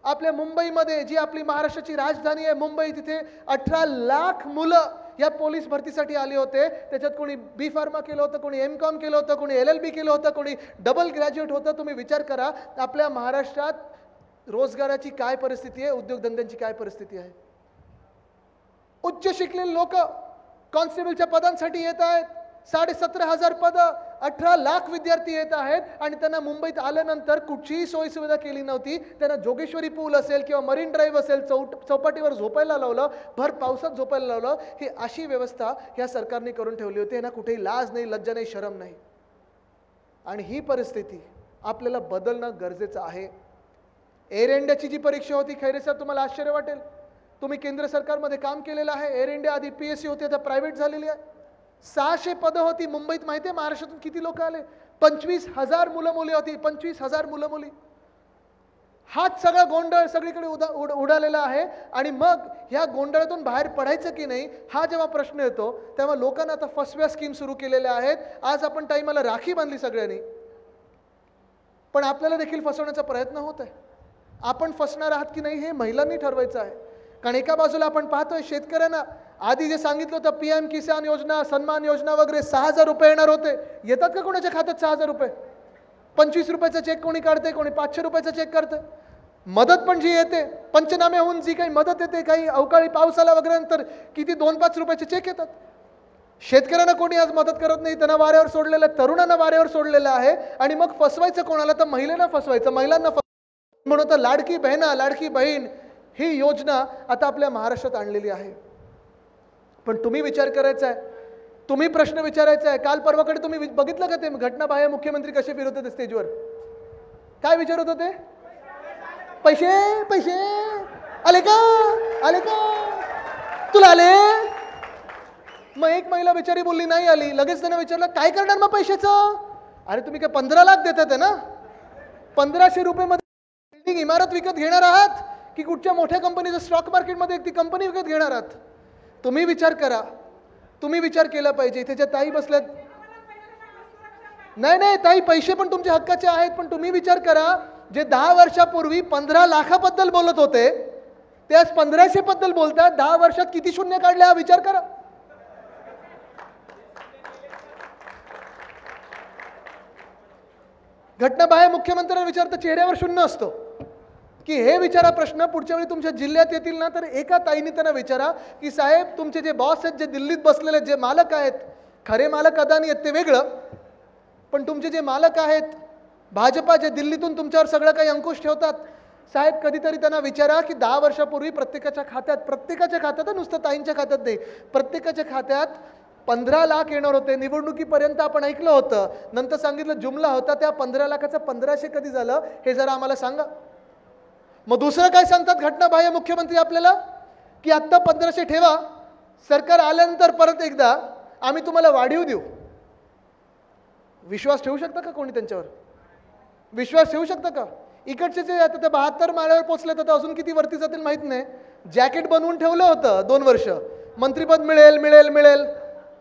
आपल्या मुंबईमध्ये जी आपली महाराष्ट्राची राजधानी आहे मुंबई, तिथे 18 लाख मुलं या पोलीस भरतीसाठी आले होते. त्याच्यात कोणी B फार्मा केलं होतं, कोणी MCOM केलं होतं, कोणी LLB केलं होतं, कोणी डबल ग्रॅज्युएट होतं. तुम्ही विचार करा आपल्या महाराष्ट्रात रोजगाराची काय परिस्थिती आहे, उद्योगधंद्यांची काय परिस्थिती आहे. उच्च शिकलेले लोक कॉन्स्टेबलच्या पदांसाठी येत आहेत, 17,500 पदं, 18 लाख विद्यार्थी येत आहेत आणि त्यांना मुंबईत आल्यानंतर कुठचीही सोयीसुविधा केली नव्हती. त्यांना जोगेश्वरी पूल असेल किंवा मरीन ड्राईव्ह असेल, चौपाटीवर झोपायला लावलं, भर पावसात झोपायला लावलं. ही अशी व्यवस्था या सरकारने करून ठेवली होती. यांना कुठेही लाज नाही, लज्जा नाही, शरम नाही. आणि ही परिस्थिती आपल्याला बदलणं गरजेचं आहे. एअर इंडियाची जी परीक्षा होती, खैरे साहेब तुम्हाला आश्चर्य वाटेल, तुम्ही केंद्र सरकारमध्ये काम केलेलं आहे. एअर इंडिया आधी PSU होती, आता प्रायव्हेट झालेली आहे. 600 पदं होती मुंबईत. माहिती आहे महाराष्ट्रातून किती लोक आले? 25,000 मुलं मुली होती. 25,000 मुलं मुली. हाच सगळा गोंधळ सगळीकडे उडालेला आहे. आणि मग ह्या गोंधळातून बाहेर पडायचं की नाही हा जेव्हा प्रश्न येतो तेव्हा लोकांना आता फसव्या स्कीम सुरू केलेल्या आहेत. आज आपण टाईमाला राखी बांधली सगळ्यांनी, पण आपल्याला देखील फसवण्याचा प्रयत्न होत आहे. आपण फसणार आहात की नाही हे महिलांनी ठरवायचं आहे. कारण एका बाजूला आपण पाहतोय शेतकऱ्यांना आधी जे सांगितलं होतं PM किसान योजना, सन्मान योजना वगैरे 6,000 रुपये येणार होते. येतात का कोणाच्या खात्यात 6,000 रुपये? 25 रुपयाचा चेक कोणी काढते, कोणी 500 रुपयाचा चेक काढते. मदत पण जी येते, पंचनामे होऊन जी काही मदत येते, काही अवकाळी पावसाला वगैरे नंतर किती 2-5 रुपयाचे चेक येतात. शेतकऱ्यांना कोणी आज मदत करत नाही. त्यांना वाऱ्यावर सोडलेलं आहे, तरुणांना वाऱ्यावर सोडलेलं आहे. आणि मग फसवायचं कोणाला? तर महिलांना फसवायचं, महिलांना म्हणून तर लाडकी बहिणा, लाडकी बहीण ही योजना आता आपल्या महाराष्ट्रात आणलेली आहे. पण तुम्ही विचार करायचा आहे, तुम्ही प्रश्न विचारायचा आहे. काल परवाकडे तुम्ही बघितलं का ते घटनाबाह्य मुख्यमंत्री कसे फिरत होते स्टेजवर? काय विचारत होते? पैसे पैसे आले का, आले का, तुला आले? मग एक महिला बिचारी बोलली नाही आली. लगेच त्याने विचारलं काय करणार मग पैशाचं? अरे तुम्ही काय 15 लाख देतात आहे ना, 1500 रुपये मध्ये बिल्डिंग इमारत विकत घेणार आहात की कुठच्या मोठ्या कंपनीचं स्टॉक मार्केटमध्ये ती कंपनी विकत घेणार आहात? तुम्ही विचार करा, तुम्ही विचार केला पाहिजे. इथे ज्या ताई बसल्यात, नाही नाही ताई, पैसे पण तुमच्या हक्काचे आहेत, पण तुम्ही विचार करा, जे 10 वर्षापूर्वी 15 लाखाबद्दल बोलत होते ते आज 1500 बद्दल बोलतात. 10 वर्षात किती शून्य काढले हा विचार करा. घटनाबाह्य मुख्यमंत्र्यांना विचारता चेहऱ्यावर शून्य असतो की हे विचारा प्रश्न पुढच्या वेळी तुमच्या जिल्ह्यात येतील ना, तर एका ताईने त्यांना विचारा की साहेब तुमचे जे बॉस आहेत, जे दिल्लीत बसलेले जे मालक आहेत, खरे मालक अदानी आहेत ते वेगळं, पण तुमचे जे मालक आहेत भाजपा, जे दिल्लीतून तुमच्यावर सगळं काही अंकुश ठेवतात, साहेब कधीतरी त्यांना विचारा की 10 वर्षापूर्वी प्रत्येकाच्या खात्यात नुसतं ताईंच्या खात्यात नाही, प्रत्येकाच्या खात्यात 15 लाख येणार होते. निवडणुकीपर्यंत आपण ऐकलं होतं, नंतर सांगितलं जुमला होता. त्या 15 लाखाचं 1500 कधी झालं हे जरा आम्हाला सांगा. मग दुसरं काय सांगतात घटनाबाह्य मुख्यमंत्री आपल्याला की आत्ता 1500 ठेवा, सरकार आल्यानंतर परत एकदा आम्ही तुम्हाला वाढीव देऊ. विश्वास ठेवू शकता का कोणी त्यांच्यावर? विश्वास ठेवू शकता का? इकडचे जे आता त्या 72 माळ्यावर पोहोचले तर अजून किती वरती जातील माहित नाही. जॅकेट बनवून ठेवलं होतं 2 वर्ष, मंत्रीपद मिळेल मिळेल मिळेल,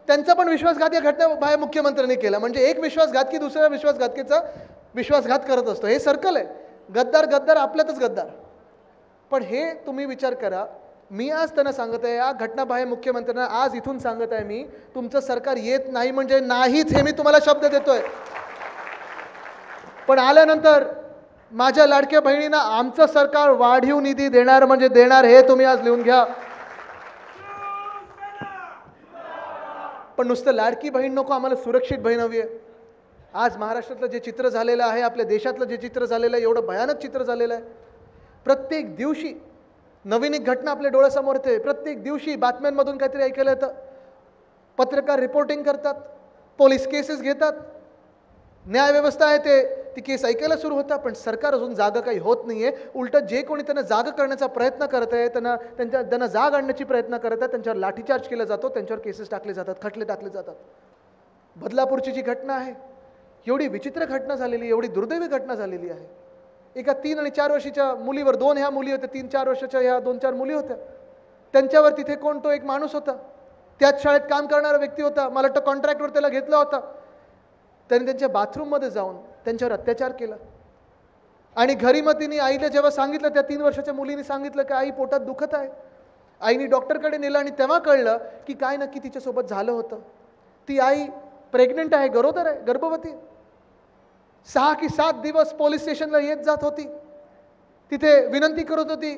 त्यांचा पण विश्वासघात या घटनाबाह्य मुख्यमंत्र्यांनी केला. म्हणजे एक विश्वासघात की दुसऱ्या विश्वासघातकीचा विश्वासघात करत असतो. हे सर्कल आहे. गद्दार गद्दार आपल्यातच गद्दार. पण हे तुम्ही विचार करा. मी आज त्यांना सांगत आहे, या घटनाबाह्य मुख्यमंत्र्यांना आज इथून सांगत आहे मी, तुमचं सरकार येत नाही म्हणजे नाहीच, हे मी तुम्हाला शब्द देतोय. पण आल्यानंतर माझ्या लाडक्या बहिणींना आमचं सरकार वाढीव निधी देणार म्हणजे देणार, हे तुम्ही आज लिहून घ्या. पण नुसतं लाडकी बहीण नको, आम्हाला सुरक्षित बहीण हवी आहे. आज महाराष्ट्रातलं जे चित्र झालेलं आहे, आपल्या देशातलं जे चित्र झालेलं आहे, एवढं भयानक चित्र झालेलं आहे. प्रत्येक दिवशी नवीन एक घटना आपल्या डोळ्यासमोर येते. प्रत्येक दिवशी बातम्यांमधून काहीतरी ऐकायला येतं. पत्रकार रिपोर्टिंग करतात, पोलीस केसेस घेतात, न्यायव्यवस्था आहे ती केस ऐकायला सुरू होतात. पण सरकार अजून जागा काही होत नाहीये. उलट जे कोणी त्यांना जागा करण्याचा प्रयत्न करत आहे, त्यांना जाग आणण्याची प्रयत्न करत आहे, त्यांच्यावर लाठीचार्ज केला जातो, त्यांच्यावर केसेस टाकले जातात, खटले टाकले जातात. बदलापूरची जी घटना आहे, एवढी विचित्र घटना झालेली, एवढी दुर्दैवी घटना झालेली आहे. एका 3 आणि 4 वर्षाच्या मुलीवर, 2 ह्या मुली होत्या, 3-4 वर्षाच्या ह्या 2-4 मुली होत्या. त्यांच्यावर तिथे कोण, तो एक माणूस होता, त्याच शाळेत काम करणारा व्यक्ती होता. मला वाटतं कॉन्ट्रॅक्टवर त्याला घेतला होता. त्याने त्यांच्या बाथरूममध्ये जाऊन त्यांच्यावर अत्याचार केला. आणि घरी मग तिने आईला जेव्हा सांगितलं, त्या 3 वर्षाच्या मुलीने सांगितलं की आई पोटात दुखत आहे. आईने डॉक्टरकडे नेलं आणि तेव्हा कळलं की काय नक्की तिच्यासोबत झालं होतं. ती आई प्रेग्नंट आहे, गरोदर आहे, गर्भवती. 6 की 7 दिवस पोलीस स्टेशनला येत जात होती. तिथे विनंती करत होती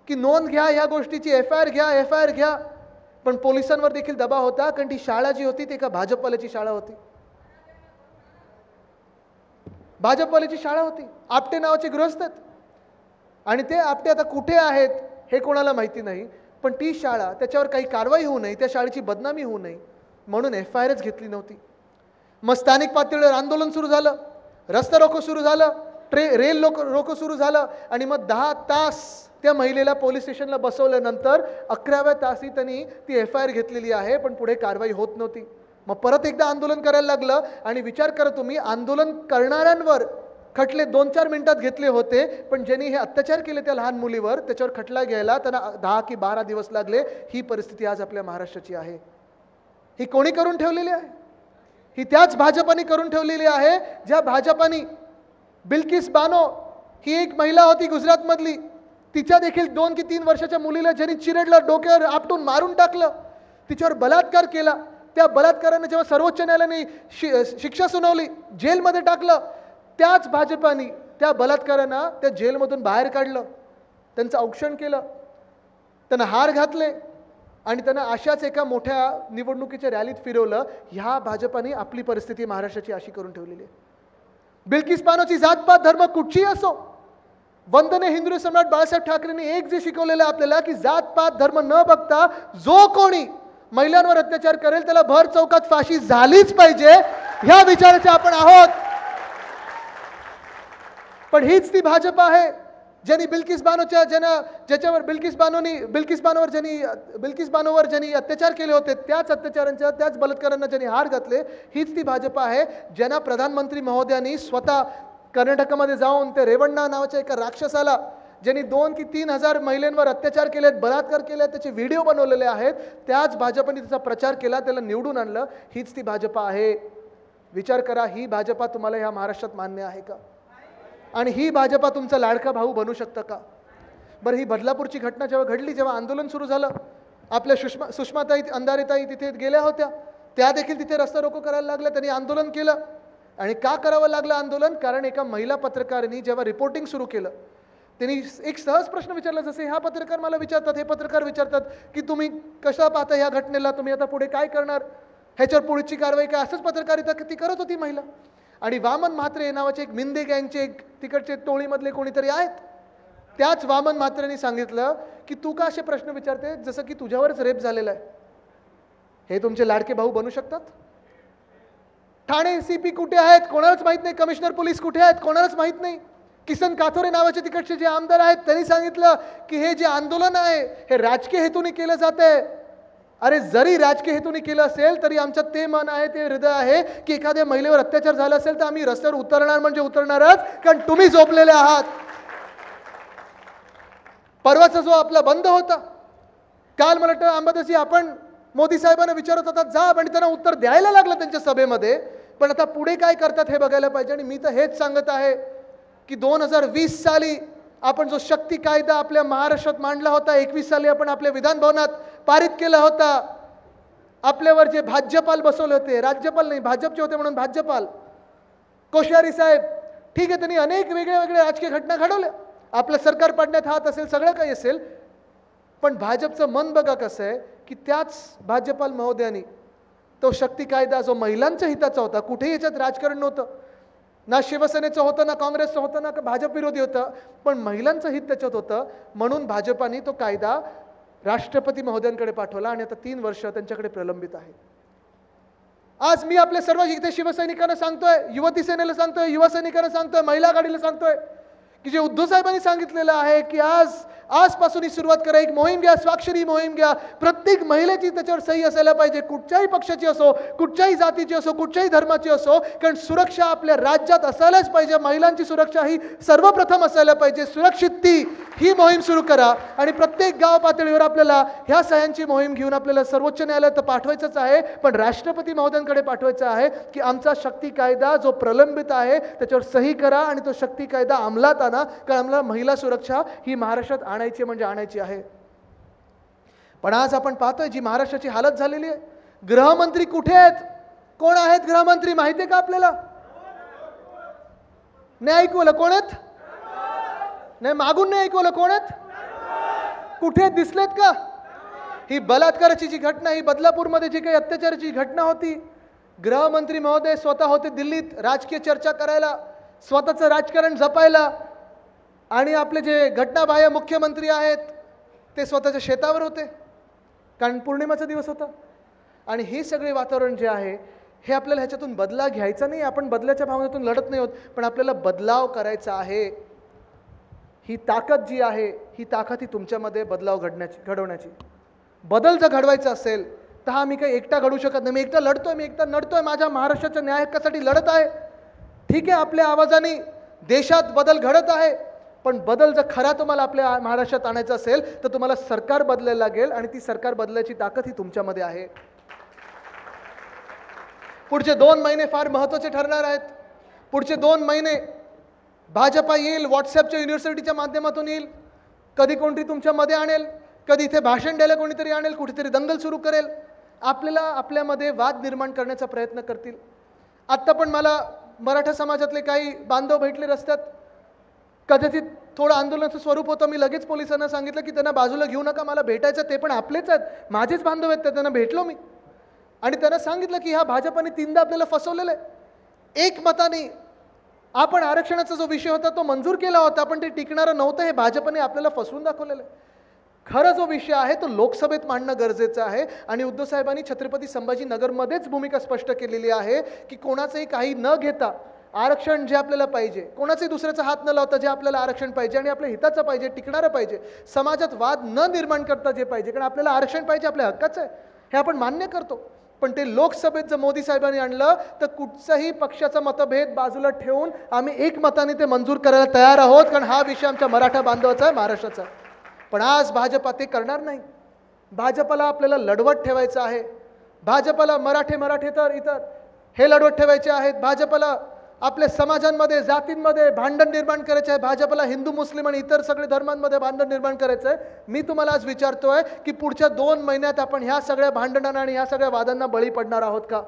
की नोंद घ्या ह्या गोष्टीची, FIR घ्या, FIR घ्या. पण पोलिसांवर देखील दबाव होता, कारण ती शाळा जी होती ती एका भाजपवाल्याची शाळा होती. भाजपवाल्याची शाळा होती. आपटे नावाचे गृहस्थ आहेत आणि ते आपटे आता कुठे आहेत हे कोणाला माहिती नाही. पण ती शाळा, त्याच्यावर काही कारवाई होऊ नये, त्या शाळेची बदनामी होऊ नये म्हणून FIRच घेतली नव्हती. मग स्थानिक पातळीवर आंदोलन सुरू झालं, रस्ता रोको सुरू झालं, रेल रोको सुरू झालं आणि मग 10 तास त्या महिलेला पोलीस स्टेशनला बसवल्यानंतर 11व्या तासी त्यांनी ती FIR घेतलेली आहे, पण पुढे कारवाई होत नव्हती. मग परत एकदा आंदोलन करायला लागलं आणि विचार करा तुम्ही, आंदोलन करणाऱ्यांवर खटले 2-4 मिनिटात घेतले होते, पण ज्यांनी हे अत्याचार केले त्या लहान मुलीवर त्याच्यावर खटला घ्यायला त्यांना 10 की 12 दिवस लागले. ही परिस्थिती आज आपल्या महाराष्ट्राची आहे. ही कोणी करून ठेवलेली आहे? ही त्याच भाजपाने करून ठेवलेली आहे, ज्या भाजपाने बिल्किस बानो ही एक महिला होती गुजरातमधली, तिच्या देखील 2 की 3 वर्षाच्या मुलीला ज्यांनी चिरडलं, डोक्यावर आपटून मारून टाकलं, तिच्यावर बलात्कार केला. त्या बलात्काराने जेव्हा सर्वोच्च न्यायालयाने शिक्षा सुनावली, जेलमध्ये टाकलं, त्याच भाजपाने त्या बलात्कारांना त्या जेलमधून बाहेर काढलं, त्यांचं औक्षण केलं, त्यांना हार घातले आणि त्यांना अशाच एका मोठ्या निवडणुकीच्या रॅलीत फिरवलं. ह्या भाजपाने आपली परिस्थिती महाराष्ट्राची अशी करून ठेवलेली आहे. बिल्किस बानोची जातपात धर्म कुठची असो, वंदनीय हिंदू सम्राट बाळासाहेब ठाकरेंनी एक जे आपल्याला की जातपात धर्म न बघता जो कोणी महिलांवर अत्याचार करेल त्याला भर चौकात फाशी झालीच पाहिजे, ह्या विचाराचे आपण आहोत. पण हीच ती भाजप आहे ज्यांनी बिल्किस बानोवर ज्यांनी अत्याचार केले होते, त्याच अत्याचारांच्या त्याच बलात्कारांना ज्यांनी हार घातले, हीच ती भाजप आहे ज्यांना प्रधानमंत्री महोदयांनी स्वतः कर्नाटकमध्ये जाऊन ते रेवण्णा नावाच्या एका राक्षसाला, ज्यांनी 2 की 3 हजार महिलांवर अत्याचार केलेत, बलात्कार केले, त्याचे व्हिडिओ बनवलेले आहेत, त्याच भाजपने त्याचा प्रचार केला, त्याला निवडून आणलं. हीच ती भाजप आहे. विचार करा, ही भाजपा तुम्हाला ह्या महाराष्ट्रात मान्य आहे का? आणि ही भाजपा तुमचा लाडका भाऊ बनू शकतं का? बरं, ही बदलापूरची घटना जेव्हा घडली, जेव्हा आंदोलन सुरू झालं, आपल्या सुषमाताई अंधारेताई तिथे गेल्या होत्या, त्या देखील तिथे रस्ता रोको करायला लागल्या. त्यांनी आंदोलन केलं. आणि का करावं लागलं आंदोलन? कारण एका महिला पत्रकारांनी जेव्हा रिपोर्टिंग सुरू केलं, त्यांनी एक सहज प्रश्न विचारला, जसे ह्या पत्रकार मला विचारतात, हे पत्रकार विचारतात की तुम्ही कशा पाहता ह्या घटनेला, तुम्ही आता पुढे काय करणार, ह्याच्यावर पुढची कारवाई काय, असंच पत्रकारिता ती करत होती महिला. आणि वामन म्हात्रे नावाचे एक मिंदे गँगचे एक तिकडचे टोळीमधले कोणीतरी आहेत, त्याच वामन म्हात्रेंनी सांगितलं की तू का असे प्रश्न विचारते जसं की तुझ्यावरच रेप झालेला आहे. हे तुमचे लाडके भाऊ बनू शकतात? ठाणे CP कुठे आहेत कोणालाच माहित नाही, कमिशनर पोलीस कुठे आहेत कोणालाच माहित नाही. किसन काथोरे नावाचे तिकडचे जे आमदार आहेत त्यांनी सांगितलं की हे जे आंदोलन आहे हे राजकीय हेतूने केलं जातंय. अरे, जरी राजकीय हेतूने केलं असेल तरी आमच्यात ते मन आहे, ते हृदय आहे की एखाद्या महिलेवर अत्याचार झाला असेल तर आम्ही रस्त्यावर उतरणार म्हणजे उतरणारच, कारण तुम्ही झोपलेले आहात. परवाचा जो आपला बंद होता, काल मला वाटतं अंबादासजी आपण मोदी साहेबांना विचारत होता जा, आणि त्यांना उत्तर द्यायला लागलं त्यांच्या सभेमध्ये. पण आता पुढे काय करतात हे बघायला पाहिजे. आणि मी तर हेच सांगत आहे की 2020 साली आपण जो शक्ती कायदा आपल्या महाराष्ट्रात मांडला होता, 21 साली आपण आपल्या विधान भवनात पारित केला होता, आपल्यावर जे भाजपाल बसवले होते, राज्यपाल नाही भाजपचे होते म्हणून भाजपाल, कोश्यारी साहेब, ठीक आहे, त्यांनी अनेक वेगळ्या वेगळ्या राजकीय घटना घडवल्या, आपलं सरकार पाडण्यात हात असेल, सगळं काही असेल, पण भाजपचं मन बघा कसं आहे की त्याच भाजपाल महोदयांनी तो शक्ती कायदा जो महिलांच्या हिताचा होता, कुठेही याच्यात राजकारण नव्हतं, ना शिवसेनेचं होतं, ना काँग्रेसचं होतं, ना भाजप विरोधी होतं, पण महिलांचं हित त्याच्यात होतं, म्हणून भाजपाने तो कायदा राष्ट्रपती महोदयांकडे पाठवला आणि आता 3 वर्ष त्यांच्याकडे प्रलंबित आहे. आज मी आपल्या सर्व इथे शिवसैनिकांना सांगतोय, युवती सेनेला सांगतोय, युवा सैनिकांना सांगतोय, महिला आघाडीला सांगतोय की जे उद्धव साहेबांनी सांगितलेलं आहे की आजपासून ही सुरुवात करा, एक मोहीम घ्या, स्वाक्षरी मोहीम घ्या, प्रत्येक महिलेची त्याच्यावर सही असायला पाहिजे, कुठच्याही पक्षाची असो, कुठच्याही जातीची असो, कुठच्याही धर्माची असो, कारण सुरक्षा आपल्या राज्यात असायलाच पाहिजे. महिलांची सुरक्षा ही सर्वप्रथम असायला पाहिजे. सुरक्षित ती ही मोहीम सुरू करा आणि प्रत्येक गाव पातळीवर आपल्याला ह्या सह्यांची मोहीम घेऊन आपल्याला सर्वोच्च न्यायालयात पाठवायचंच आहे, पण राष्ट्रपती महोदयांकडे पाठवायचं आहे की आमचा शक्ती कायदा जो प्रलंबित आहे त्याच्यावर सही करा आणि तो शक्ती कायदा अंमलात आणा, कारण आम्हाला महिला सुरक्षा ही महाराष्ट्रात आणायची म्हणजे आणायची आहे. पण आज आपण पाहतोय जी महाराष्ट्राची हालत झालेली आहे. गृहमंत्री कुठे आहेत? कोण आहेत गृहमंत्री माहिती आहे का आपल्याला? नाही ऐकवलं कोण आहेत? नाही, मागून नाही ऐकवलं कोण आहेत? कुठे दिसलेत का? ही बलात्काराची जी घटना, ही बदलापूरमध्ये जी काही अत्याचाराची घटना होती, गृहमंत्री महोदय स्वतः होते दिल्लीत राजकीय चर्चा करायला, स्वतःचं राजकारण जपायला, आणि आपले जे घटनाबाह्य मुख्यमंत्री आहेत ते स्वतःच्या शेतावर होते, कारण पौर्णिमेचा दिवस होता. आणि हे सगळे वातावरण जे आहे हे आपल्याला ह्याच्यातून बदला घ्यायचा नाही. आपण बदलाच्या भावनेतून लढत नाही होत, पण आपल्याला बदलाव करायचा आहे. ही ताकद जी आहे, ही ताकद ही तुमच्यामध्ये बदलाव घडवण्याची. बदल जर घडवायचा असेल तर हा मी काही एकटा घडवू शकत नाही. मी एकटा लढतोय, मी एकटा नडतोय, माझ्या महाराष्ट्राच्या न्याय हक्कासाठी लढत आहे. ठीक आहे, आपल्या आवाजाने देशात बदल घडत आहे, पण बदल जर खरा तुम्हाला आपल्या महाराष्ट्रात आणायचा असेल तर तुम्हाला सरकार बदलायला लागेल, आणि ती सरकार बदलायची ताकद ही तुमच्यामध्ये आहे. पुढचे 2 महिने फार महत्त्वाचे ठरणार आहेत. पुढचे 2 महिने भाजपा येईल, व्हॉट्सॲपच्या युनिव्हर्सिटीच्या माध्यमातून येईल, कधी कोणतरी तुमच्यामध्ये आणेल, कधी इथे भाषण द्यायला कोणीतरी आणेल, कुठेतरी दंगल सुरू करेल, आपल्याला आपल्यामध्ये वाद निर्माण करण्याचा प्रयत्न करतील. आत्ता पण मला मराठा समाजातले काही बांधव भेटले रस्त्यात. कदाचित थोडं आंदोलनाचं स्वरूप होतं. मी लगेच पोलिसांना सांगितलं की त्यांना बाजूला घेऊ नका, मला भेटायचं, ते पण आपलेच आहेत, माझेच बांधव आहेत, त्यांना भेटलो मी. आणि त्यांना सांगितलं की ह्या भाजपाने 3दा आपल्याला फसवलेलं आहे. एक मताने आपण आरक्षणाचा जो विषय होता तो मंजूर केला होता, पण ते टिकणारं नव्हतं. हे भाजपने आपल्याला फसवून दाखवलेलं आहे. खरं जो विषय आहे तो लोकसभेत मांडणं गरजेचं आहे. आणि उद्धव साहेबांनी छत्रपती संभाजीनगरमध्येच भूमिका स्पष्ट केलेली आहे की कोणाचंही काही न घेता आरक्षण जे आपल्याला पाहिजे, कोणाचंही दुसऱ्याचा हात न लावता जे आपल्याला आरक्षण पाहिजे आणि आपल्या हिताचं पाहिजे, टिकणारं पाहिजे, समाजात वाद न निर्माण करता जे पाहिजे, कारण आपल्याला आरक्षण पाहिजे, आपल्या हक्काचं आहे, हे आपण मान्य करतो. पण ते लोकसभेत जर मोदी साहेबांनी आणलं तर कुठचाही पक्षाचा मतभेद बाजूला ठेवून आम्ही एक मताने ते मंजूर करायला तयार आहोत, कारण हा विषय आमच्या मराठा बांधवाचा आहे, महाराष्ट्राचा आहे. पण आज भाजपा ते करणार नाही. भाजपला आपल्याला लढवत ठेवायचं आहे. भाजपला मराठे तर इतर हे लढवत ठेवायचे आहेत. भाजपला आपल्या समाजांमध्ये, जातींमध्ये भांडण निर्माण करायचे आहे. भाजपला हिंदू, मुस्लिम आणि इतर सगळे धर्मांमध्ये भांडण निर्माण करायचं आहे. मी तुम्हाला आज विचारतोय की पुढच्या 2 महिन्यात आपण ह्या सगळ्या भांडणांना आणि ह्या सगळ्या वादांना बळी पडणार आहोत का?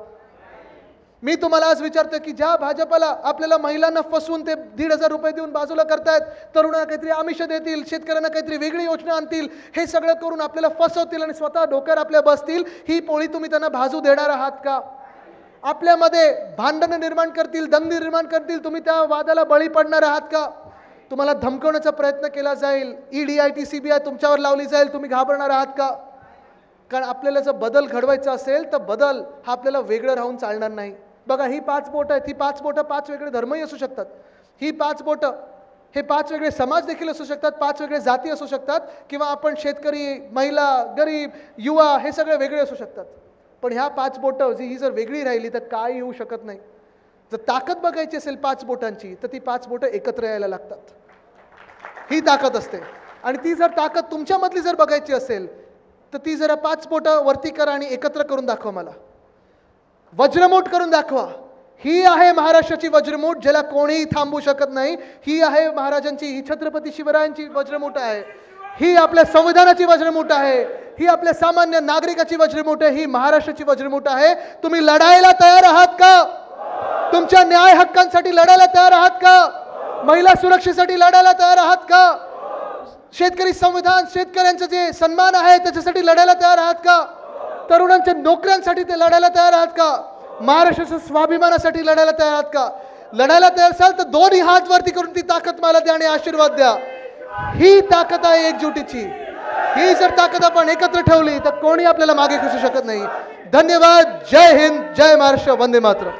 मी तुम्हाला आज विचारतोय की ज्या भाजपला आपल्याला महिलांना फसवून ते 1,500 रुपये देऊन बाजूला करतायत, तरुणांना काहीतरी आमिष देतील, शेतकऱ्यांना काहीतरी वेगळी योजना आणतील, हे सगळं करून आपल्याला फसवतील आणि स्वतः डोक्यावर आपल्या बसतील, ही पोळी तुम्ही त्यांना भाजू देणार आहात का? आपल्यामध्ये भांडणं निर्माण करतील, दंग निर्माण करतील, तुम्ही त्या वादाला बळी पडणार आहात का? तुम्हाला धमकवण्याचा प्रयत्न केला जाईल, ED, CBI तुमच्यावर लावली जाईल, तुम्ही घाबरणार आहात का? कारण आपल्याला जर बदल घडवायचा असेल तर बदल हा आपल्याला वेगळं राहून चालणार नाही. बघा, ही 5 बोटं आहेत, ही 5 बोटं 5 वेगळे धर्मही असू शकतात. ही 5 बोटं हे 5 वेगळे समाज देखील असू शकतात, 5 वेगळे जाती असू शकतात, किंवा आपण शेतकरी, महिला, गरीब, युवा हे सगळे वेगळे असू शकतात. पण ह्या 5 बोटं ही जर वेगळी राहिली तर काय येऊ शकत नाही. जर ताकद बघायची असेल 5 बोटांची तर ती 5 बोटं एकत्र यायला लागतात. ही ताकद असते. आणि ती जर ताकद तुमच्यामधली जर बघायची असेल तर ती जरा 5 बोटं वरती करा आणि एकत्र करून दाखवा, मला वज्रमूठ करून दाखवा. ही आहे महाराष्ट्राची वज्रमूठ, ज्याला कोणीही थांबवू शकत नाही. ही आहे महाराजांची, ही छत्रपती शिवरायांची वज्रमूठ आहे. ही आपल्या संविधानाची वज्रमूठ आहे. ही आपल्या सामान्य नागरिकाची वज्रमूठ आहे. ही महाराष्ट्राची वज्रमूठ आहे. तुम्ही लढायला तयार आहात का? तुमच्या न्याय हक्कांसाठी लढायला तयार आहात का? महिला सुरक्षेसाठी लढायला तयार आहात का? शेतकरी संविधान, शेतकऱ्यांचे जे सन्मान आहे त्याच्यासाठी लढायला तयार आहात का? तरुणांच्या नोकऱ्यांसाठी ते लढायला तयार आहात का? महाराष्ट्राच्या स्वाभिमानासाठी लढायला तयार आहात का? लढायला तयार असाल तर दोन्ही हात वरती करून ती ताकद मला द्या आणि आशीर्वाद द्या. ही ताकद आहे एकजुटीची. ही जर ताकद आपण एकत्र ठेवली तर कोणी आपल्याला मागे खेचू शकत नाही. धन्यवाद. जय हिंद, जय महाराष्ट्र, वंदे मातरम.